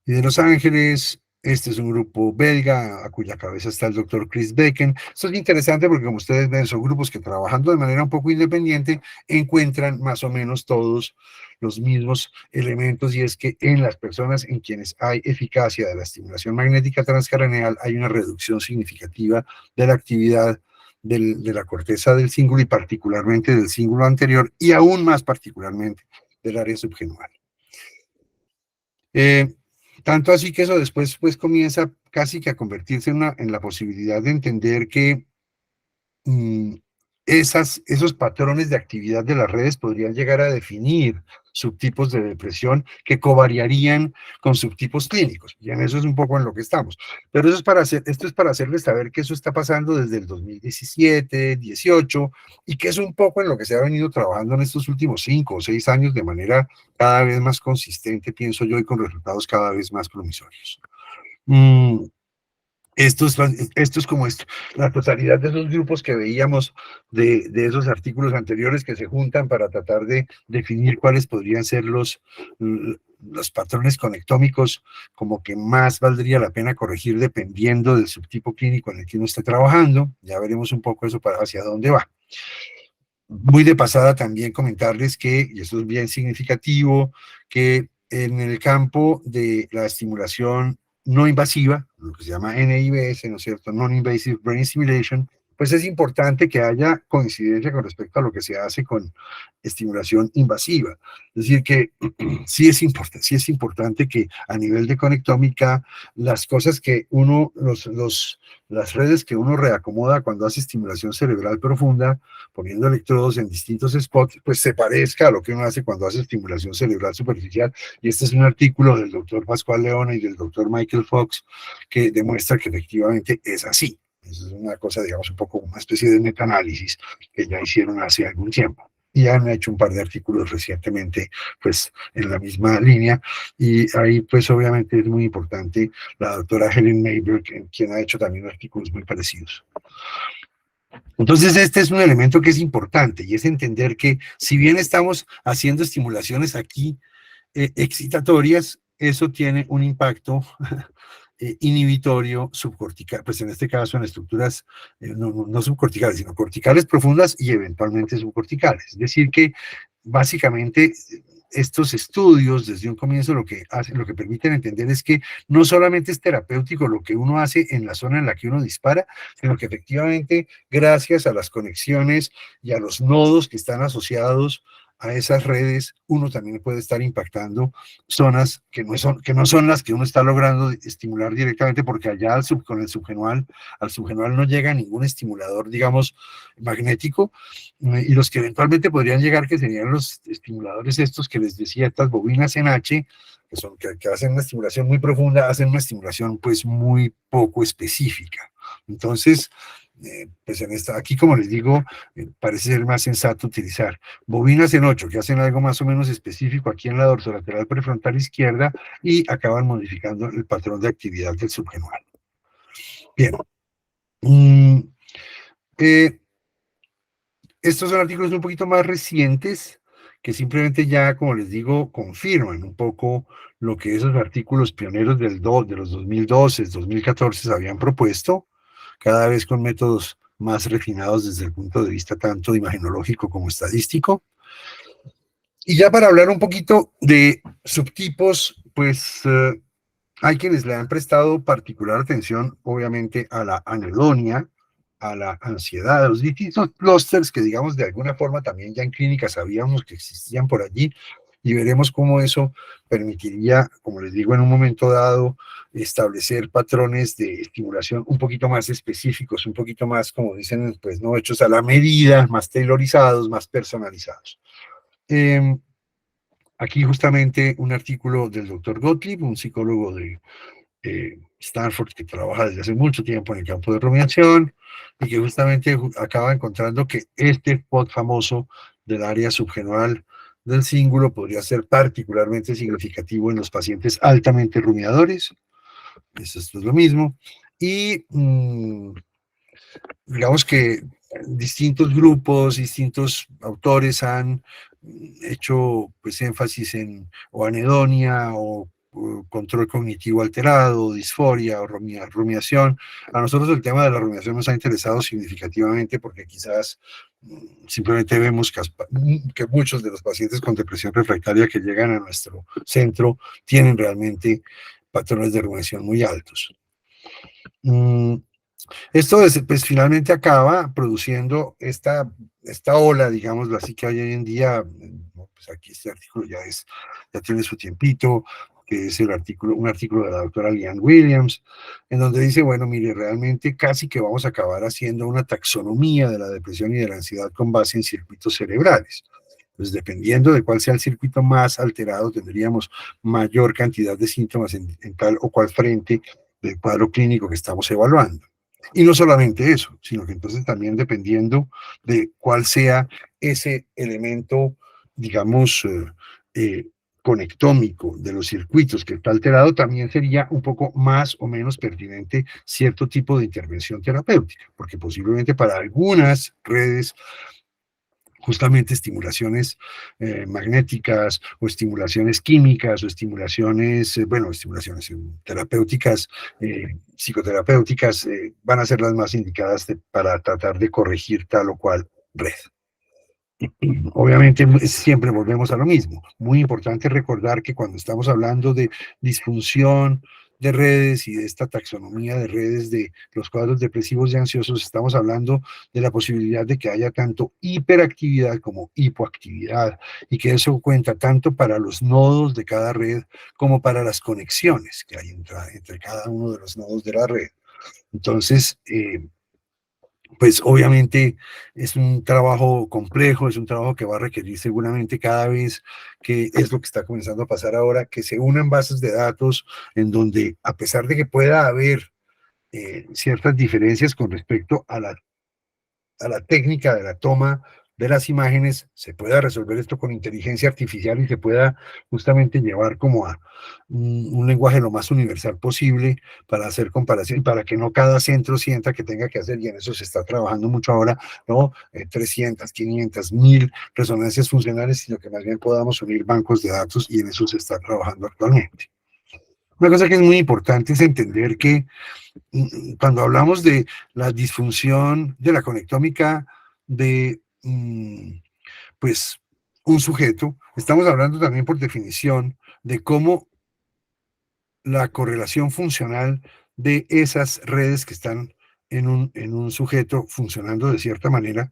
Los Ángeles. Este es un grupo belga, a cuya cabeza está el doctor Chris Bacon. Esto es interesante porque, como ustedes ven, son grupos que trabajando de manera un poco independiente encuentran más o menos todos los mismos elementos, y es que en las personas en quienes hay eficacia de la estimulación magnética transcraneal hay una reducción significativa de la actividad de la corteza del cíngulo y particularmente del cíngulo anterior y aún más particularmente del área subgenual. Eh, Tanto así que eso después pues comienza casi que a convertirse en la posibilidad de entender que mm, esos patrones de actividad de las redes podrían llegar a definir subtipos de depresión que covariarían con subtipos clínicos. Y en eso es un poco en lo que estamos. Pero eso es esto es para hacerles saber que eso está pasando desde el 2017, 18, y que es un poco en lo que se ha venido trabajando en estos últimos 5 o 6 años de manera cada vez más consistente, pienso yo, y con resultados cada vez más promisorios. Mm, esto es como esto, la totalidad de esos grupos que veíamos de esos artículos anteriores que se juntan para tratar de definir cuáles podrían ser los patrones conectómicos, como que más valdría la pena corregir dependiendo del subtipo clínico en el que uno esté trabajando. Ya veremos un poco eso para hacia dónde va. Muy de pasada también comentarles que, y esto es bien significativo, que en el campo de la estimulación no invasiva, lo que se llama NIBS, ¿no es cierto? Non-Invasive Brain Stimulation, pues es importante que haya coincidencia con respecto a lo que se hace con estimulación invasiva. Es decir, que sí es importante que a nivel de conectómica, las cosas que uno, las redes que uno reacomoda cuando hace estimulación cerebral profunda, poniendo electrodos en distintos spots, pues se parezca a lo que uno hace cuando hace estimulación cerebral superficial. Y este es un artículo del doctor Pascual Leona y del doctor Michael Fox que demuestra que efectivamente es así. Eso es una cosa, digamos, un poco una especie de metaanálisis que ya hicieron hace algún tiempo. Y han hecho un par de artículos recientemente, pues, en la misma línea. Y ahí, pues, obviamente es muy importante la doctora Helen Mayberg, quien ha hecho también artículos muy parecidos. Entonces, este es un elemento que es importante y es entender que si bien estamos haciendo estimulaciones aquí excitatorias, eso tiene un impacto inhibitorio subcortical, pues en este caso en estructuras no subcorticales, sino corticales profundas y eventualmente subcorticales. Es decir, que básicamente estos estudios desde un comienzo lo que hacen, lo que permiten entender es que no solamente es terapéutico lo que uno hace en la zona en la que uno dispara, sino que efectivamente gracias a las conexiones y a los nodos que están asociados a esas redes, uno también puede estar impactando zonas que no son las que uno está logrando estimular directamente, porque allá con el subgenual, al subgenual no llega ningún estimulador, digamos, magnético, y los que eventualmente podrían llegar, que serían los estimuladores estos que les decía, estas bobinas en H, que hacen una estimulación muy profunda, hacen una estimulación pues muy poco específica. Entonces, pues aquí, como les digo, parece ser más sensato utilizar bobinas en 8 que hacen algo más o menos específico aquí en la dorsolateral prefrontal izquierda y acaban modificando el patrón de actividad del subgenual. Bien. Eh, Estos son artículos un poquito más recientes que simplemente ya, como les digo, confirman un poco lo que esos artículos pioneros de los 2012, 2014 habían propuesto, cada vez con métodos más refinados desde el punto de vista tanto imagenológico como estadístico. Y ya para hablar un poquito de subtipos, pues hay quienes le han prestado particular atención, obviamente, a la anedonia, a la ansiedad, a los distintos clústeres que, digamos, de alguna forma también ya en clínica sabíamos que existían por allí, y veremos cómo eso permitiría, como les digo, en un momento dado, establecer patrones de estimulación un poquito más específicos, un poquito más, como dicen, pues no hechos a la medida, más tailorizados, más personalizados. Eh, Aquí justamente un artículo del doctor Gottlieb, un psicólogo de Stanford que trabaja desde hace mucho tiempo en el campo de rumiación y que justamente acaba encontrando que este spot famoso del área subgenual del cíngulo podría ser particularmente significativo en los pacientes altamente rumiadores. Eso es lo mismo. Y digamos que distintos grupos, distintos autores han hecho pues énfasis en o anedonia o control cognitivo alterado, disforia o rumiación. A nosotros el tema de la rumiación nos ha interesado significativamente porque quizás simplemente vemos que muchos de los pacientes con depresión refractaria que llegan a nuestro centro tienen realmente patrones de rumiación muy altos. Esto pues finalmente acaba produciendo esta ola, digámoslo así, que hay hoy en día. Pues aquí este artículo ya tiene su tiempito, que es un artículo de la doctora Leanne Williams, en donde dice, bueno, mire, realmente casi que vamos a acabar haciendo una taxonomía de la depresión y de la ansiedad con base en circuitos cerebrales. Pues dependiendo de cuál sea el circuito más alterado, tendríamos mayor cantidad de síntomas en tal o cual frente del cuadro clínico que estamos evaluando. Y no solamente eso, sino que entonces también dependiendo de cuál sea ese elemento, digamos, conectómico de los circuitos que está alterado, también sería un poco más o menos pertinente cierto tipo de intervención terapéutica, porque posiblemente para algunas redes justamente estimulaciones magnéticas o estimulaciones químicas o estimulaciones, bueno, estimulaciones terapéuticas, psicoterapéuticas, van a ser las más indicadas para tratar de corregir tal o cual red. Obviamente siempre volvemos a lo mismo. Muy importante recordar que cuando estamos hablando de disfunción de redes y de esta taxonomía de redes de los cuadros depresivos y ansiosos, estamos hablando de la posibilidad de que haya tanto hiperactividad como hipoactividad y que eso cuenta tanto para los nodos de cada red como para las conexiones que hay entre cada uno de los nodos de la red. Entonces, pues obviamente es un trabajo complejo, es un trabajo que va a requerir seguramente cada vez, que es lo que está comenzando a pasar ahora, que se unan bases de datos en donde, a pesar de que pueda haber ciertas diferencias con respecto a la técnica de la toma de las imágenes, se pueda resolver esto con inteligencia artificial y se pueda justamente llevar como a un lenguaje lo más universal posible para hacer comparación, para que no cada centro sienta que tenga que hacer, y en eso se está trabajando mucho ahora, ¿no? 300, 500, 1000 resonancias funcionales, sino que más bien podamos unir bancos de datos, y en eso se está trabajando actualmente. Una cosa que es muy importante es entender que cuando hablamos de la disfunción de la conectómica de pues un sujeto, estamos hablando también por definición de cómo la correlación funcional de esas redes que están en un sujeto funcionando de cierta manera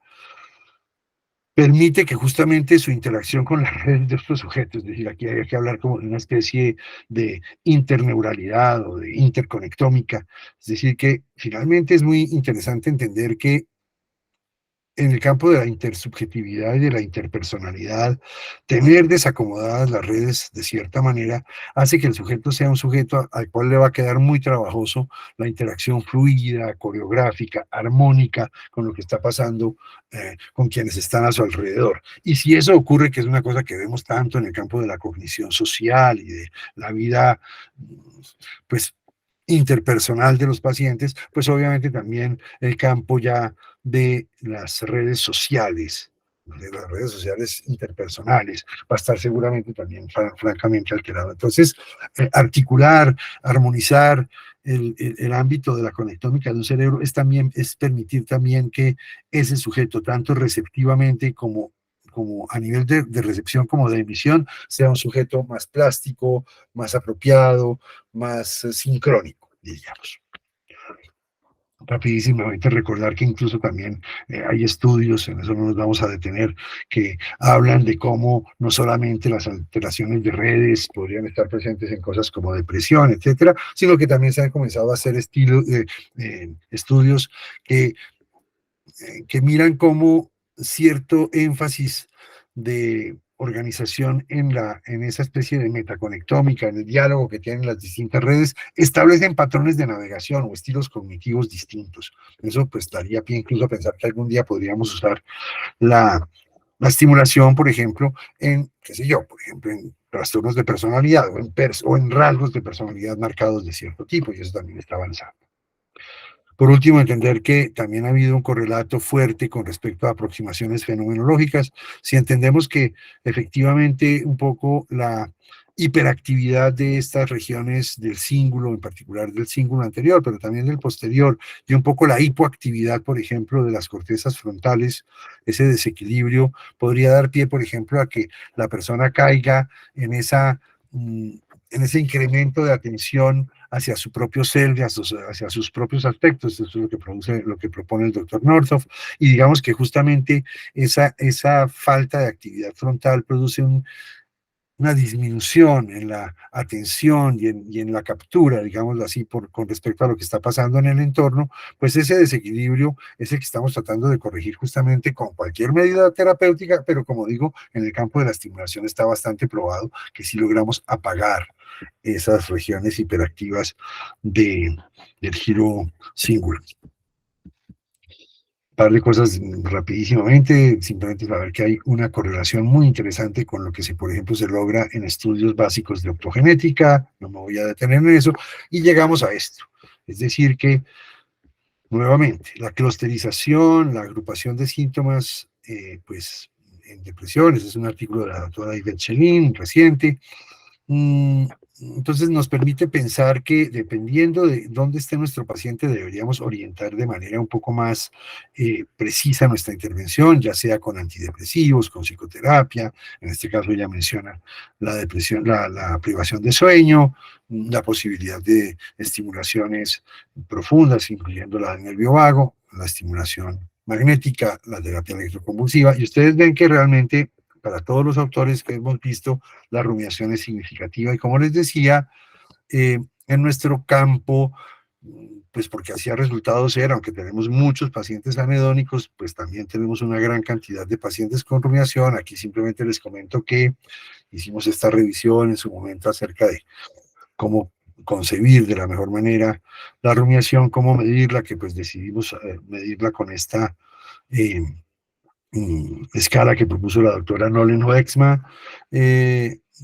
permite que justamente su interacción con las redes de estos sujetos, es decir, aquí hay que hablar como de una especie de interneuralidad o de interconectómica, es decir, que finalmente es muy interesante entender que en el campo de la intersubjetividad y de la interpersonalidad, tener desacomodadas las redes de cierta manera hace que el sujeto sea un sujeto al cual le va a quedar muy trabajoso la interacción fluida, coreográfica, armónica con lo que está pasando con quienes están a su alrededor. Y si eso ocurre, que es una cosa que vemos tanto en el campo de la cognición social y de la vida, pues, interpersonal de los pacientes, pues obviamente también el campo ya de las redes sociales de las redes sociales interpersonales, va a estar seguramente también francamente alterado. Entonces, articular, armonizar el ámbito de la conectómica de un cerebro es permitir también que ese sujeto, tanto receptivamente como a nivel de recepción como de emisión, sea un sujeto más plástico, más apropiado, más sincrónico, diríamos. Rapidísimamente recordar que incluso también hay estudios, en eso no nos vamos a detener, que hablan de cómo no solamente las alteraciones de redes podrían estar presentes en cosas como depresión, etcétera, sino que también se han comenzado a hacer estudios que que miran cómo cierto énfasis de organización en esa especie de metaconectómica, en el diálogo que tienen las distintas redes, establecen patrones de navegación o estilos cognitivos distintos. Eso pues daría pie incluso a pensar que algún día podríamos usar la, la estimulación, por ejemplo, en, qué sé yo, por ejemplo, en trastornos de personalidad o en rasgos de personalidad marcados de cierto tipo, y eso también está avanzando. Por último, entender que también ha habido un correlato fuerte con respecto a aproximaciones fenomenológicas. Si entendemos que efectivamente un poco la hiperactividad de estas regiones del cíngulo, en particular del cíngulo anterior, pero también del posterior, y un poco la hipoactividad, por ejemplo, de las cortezas frontales, ese desequilibrio podría dar pie, por ejemplo, a que la persona caiga en en ese incremento de atención hacia su propio self, hacia sus propios aspectos. Eso es lo que produce, lo que propone el doctor Northoff. Y digamos que justamente esa falta de actividad frontal produce una disminución en la atención y en la captura, digámoslo así, con respecto a lo que está pasando en el entorno, pues ese desequilibrio es el que estamos tratando de corregir justamente con cualquier medida terapéutica, pero como digo, en el campo de la estimulación está bastante probado que si logramos apagar esas regiones hiperactivas de, del giro singular. Par de cosas rapidísimamente, simplemente saber que hay una correlación muy interesante con lo que por ejemplo, se logra en estudios básicos de optogenética, no me voy a detener en eso, y llegamos a esto. Es decir, que nuevamente, la clusterización, la agrupación de síntomas, pues en depresiones, es un artículo de la doctora Yvette Chelin, reciente. Entonces nos permite pensar que dependiendo de dónde esté nuestro paciente deberíamos orientar de manera un poco más precisa nuestra intervención, ya sea con antidepresivos, con psicoterapia, en este caso ella menciona la depresión, la privación de sueño, la posibilidad de estimulaciones profundas, incluyendo la del nervio vago, la estimulación magnética, la terapia electroconvulsiva, y ustedes ven que realmente para todos los autores que hemos visto, la rumiación es significativa. Y como les decía, en nuestro campo, pues porque hacía resultados ser, aunque tenemos muchos pacientes anedónicos, pues también tenemos una gran cantidad de pacientes con rumiación. Aquí simplemente les comento que hicimos esta revisión en su momento acerca de cómo concebir de la mejor manera la rumiación, cómo medirla, que pues decidimos medirla con esta escala que propuso la doctora Nolen Hoexma,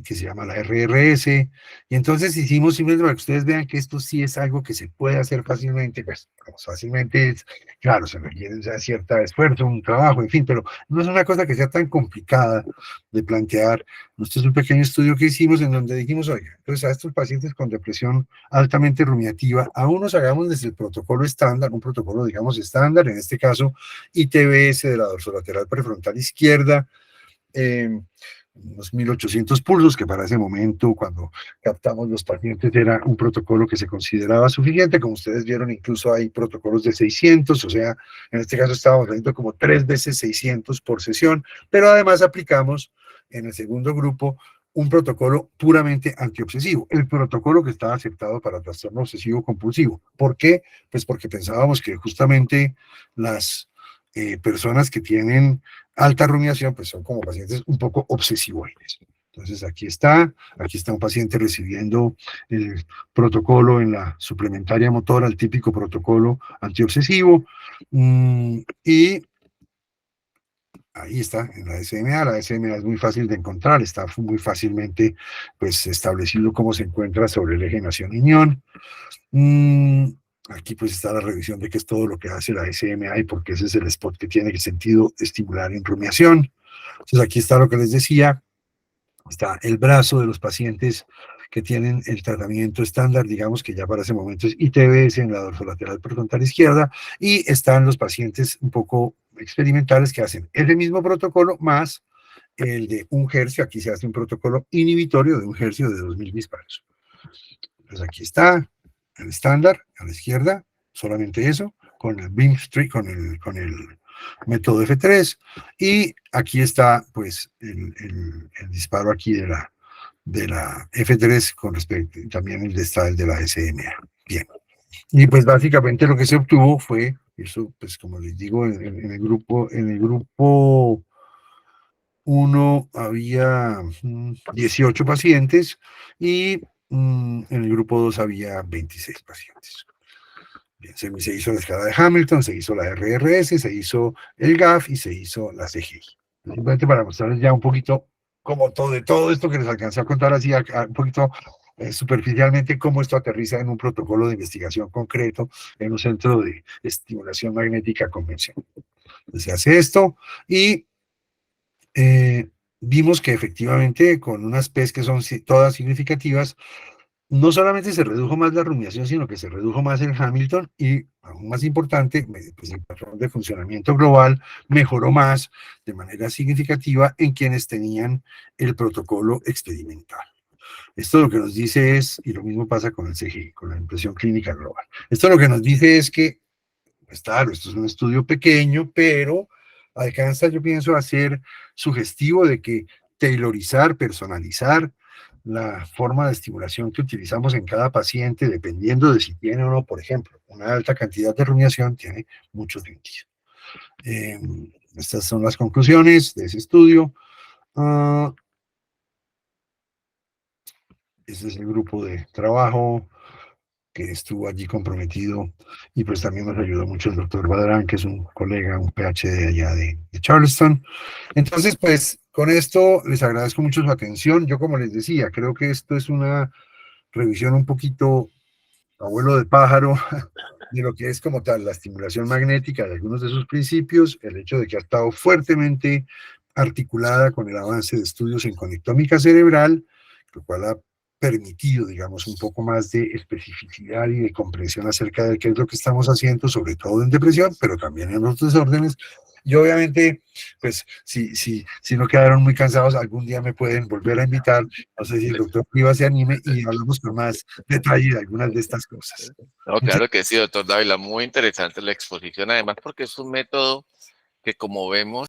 que se llama la RRS, y entonces hicimos simplemente para que ustedes vean que esto sí es algo que se puede hacer fácilmente, pues fácilmente es, claro, se requiere cierto esfuerzo, un trabajo, en fin, pero no es una cosa que sea tan complicada de plantear. Esto es un pequeño estudio que hicimos en donde dijimos, oiga, entonces a estos pacientes con depresión altamente rumiativa, aún nos hagamos desde el protocolo estándar, un protocolo, digamos, estándar, en este caso, ITBS de la dorsolateral prefrontal izquierda, unos 1800 pulsos, que para ese momento, cuando captamos los pacientes, era un protocolo que se consideraba suficiente. Como ustedes vieron, incluso hay protocolos de 600, o sea, en este caso estábamos haciendo como 3 veces 600 por sesión, pero además aplicamos en el segundo grupo un protocolo puramente antiobsesivo, el protocolo que estaba aceptado para trastorno obsesivo compulsivo. ¿Por qué? Pues porque pensábamos que justamente las personas que tienen alta rumiación, pues son como pacientes un poco obsesivoides. Entonces aquí está un paciente recibiendo el protocolo en la suplementaria motora, el típico protocolo antiobsesivo, y ahí está, en la SMA. La SMA es muy fácil de encontrar, está muy fácilmente pues, establecido cómo se encuentra sobre el eje nación-iñón. Aquí pues está la revisión de qué es todo lo que hace la SMA y porque ese es el spot que tiene el sentido estimular en rumiación. Entonces aquí está lo que les decía, está el brazo de los pacientes que tienen el tratamiento estándar, digamos que ya para ese momento es ITBS en la dorsolateral prefrontal izquierda, y están los pacientes un poco experimentales que hacen ese mismo protocolo más el de 1 Hz. Aquí se hace un protocolo inhibitorio de 1 Hz de 2000 disparos. Entonces aquí está el estándar a la izquierda, solamente eso, con el beam streak, con el método F3, y aquí está pues el disparo aquí de la F3 con respecto, también está el de la SMA. Bien. Y pues básicamente lo que se obtuvo fue, eso pues como les digo, en el grupo 1 había 18 pacientes y en el grupo 2 había 26 pacientes. Bien, se hizo la escala de Hamilton, se hizo la RRS, se hizo el GAF y se hizo la CGI. Simplemente para mostrarles ya un poquito como todo esto que les alcancé a contar así un poquito superficialmente cómo esto aterriza en un protocolo de investigación concreto en un centro de estimulación magnética convencional. Entonces se hace esto y vimos que efectivamente con unas PES que son todas significativas, no solamente se redujo más la rumiación, sino que se redujo más el Hamilton y, aún más importante, pues el patrón de funcionamiento global mejoró más de manera significativa en quienes tenían el protocolo experimental. Esto lo que nos dice es, y lo mismo pasa con el CGI, con la impresión clínica global, esto lo que nos dice es que, pues claro, esto es un estudio pequeño, pero alcanza, yo pienso, a ser sugestivo de que tailorizar, personalizar la forma de estimulación que utilizamos en cada paciente, dependiendo de si tiene o no, por ejemplo, una alta cantidad de rumiación, tiene mucho sentido. Estas son las conclusiones de ese estudio. Este es el grupo de trabajo que estuvo allí comprometido, y pues también nos ayudó mucho el doctor Badrán, que es un colega, un PhD allá de Charleston. Entonces, pues con esto les agradezco mucho su atención. Yo, como les decía, creo que esto es una revisión un poquito abuelo de pájaro de lo que es como tal la estimulación magnética de algunos de sus principios, el hecho de que ha estado fuertemente articulada con el avance de estudios en conectómica cerebral, lo cual ha permitido, digamos, un poco más de especificidad y de comprensión acerca de qué es lo que estamos haciendo, sobre todo en depresión, pero también en otros desórdenes. Y obviamente, pues, si no quedaron muy cansados, algún día me pueden volver a invitar. No sé si el doctor Rivas se anime y hablamos con más detalle de algunas de estas cosas. No, Muchas claro que sí, doctor Dávila, muy interesante la exposición, además porque es un método que, como vemos,